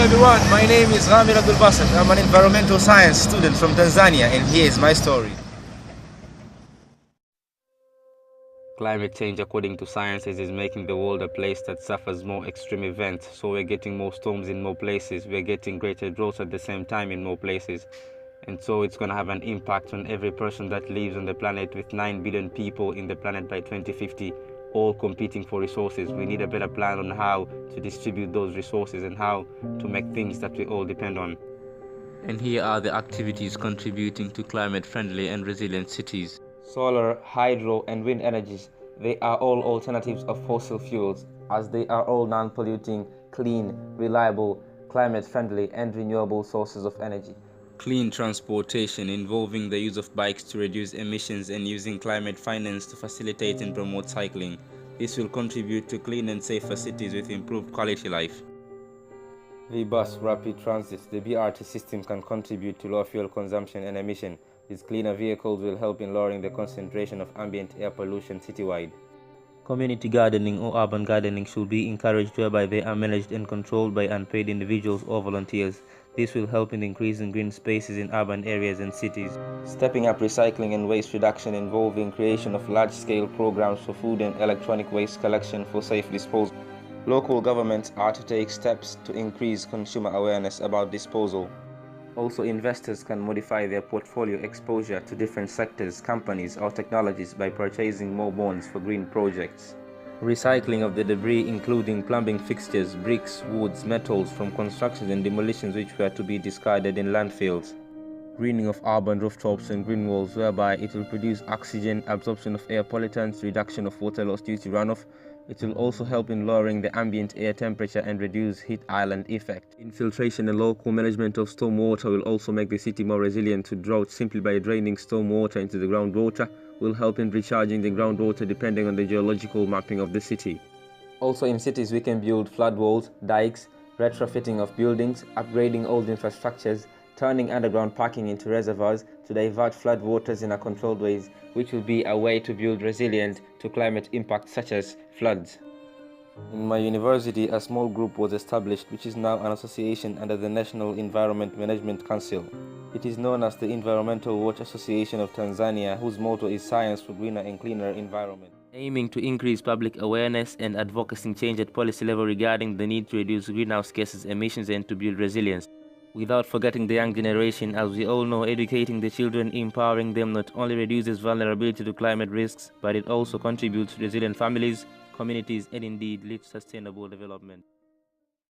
everyone, my name is Ramir Abdul Basit. I'm an environmental science student from Tanzania, and here's my story. Climate change, according to scientists, is making the world a place that suffers more extreme events. So we're getting more storms in more places, we're getting greater droughts at the same time in more places. And so it's going to have an impact on every person that lives on the planet, with 9 billion people in the planet by 2050, all competing for resources. We need a better plan on how to distribute those resources and how to make things that we all depend on. And here are the activities contributing to climate-friendly and resilient cities. Solar, hydro, and wind energies, they are all alternatives of fossil fuels, as they are all non-polluting, clean, reliable, climate-friendly, and renewable sources of energy. Clean transportation, involving the use of bikes to reduce emissions and using climate finance to facilitate and promote cycling. This will contribute to clean and safer cities with improved quality life. V-Bus Rapid Transit, the BRT system, can contribute to low fuel consumption and emission. These cleaner vehicles will help in lowering the concentration of ambient air pollution citywide. Community gardening or urban gardening should be encouraged, whereby they are managed and controlled by unpaid individuals or volunteers. This will help in increasing green spaces in urban areas and cities. Stepping up recycling and waste reduction, involving creation of large-scale programs for food and electronic waste collection for safe disposal. Local governments are to take steps to increase consumer awareness about disposal. Also, investors can modify their portfolio exposure to different sectors, companies, or technologies by purchasing more bonds for green projects. Recycling of the debris, including plumbing fixtures, bricks, woods, metals from constructions and demolitions which were to be discarded in landfills. Greening of urban rooftops and green walls, whereby it will produce oxygen, absorption of air pollutants, reduction of water loss due to runoff. It will also help in lowering the ambient air temperature and reduce heat island effect. Infiltration and local management of stormwater will also make the city more resilient to drought, simply by draining stormwater into the groundwater will help in recharging the groundwater depending on the geological mapping of the city. Also, in cities we can build flood walls, dikes, retrofitting of buildings, upgrading old infrastructures, turning underground parking into reservoirs to divert flood waters in a controlled ways, which will be a way to build resilience to climate impacts such as floods. In my university, a small group was established, which is now an association under the National Environment Management Council. It is known as the Environmental Watch Association of Tanzania, whose motto is Science for Greener and Cleaner Environment. Aiming to increase public awareness and advocacy change at policy level regarding the need to reduce greenhouse gases emissions and to build resilience. Without forgetting the young generation, as we all know, educating the children, empowering them not only reduces vulnerability to climate risks, but it also contributes to resilient families, communities, and indeed leads to sustainable development.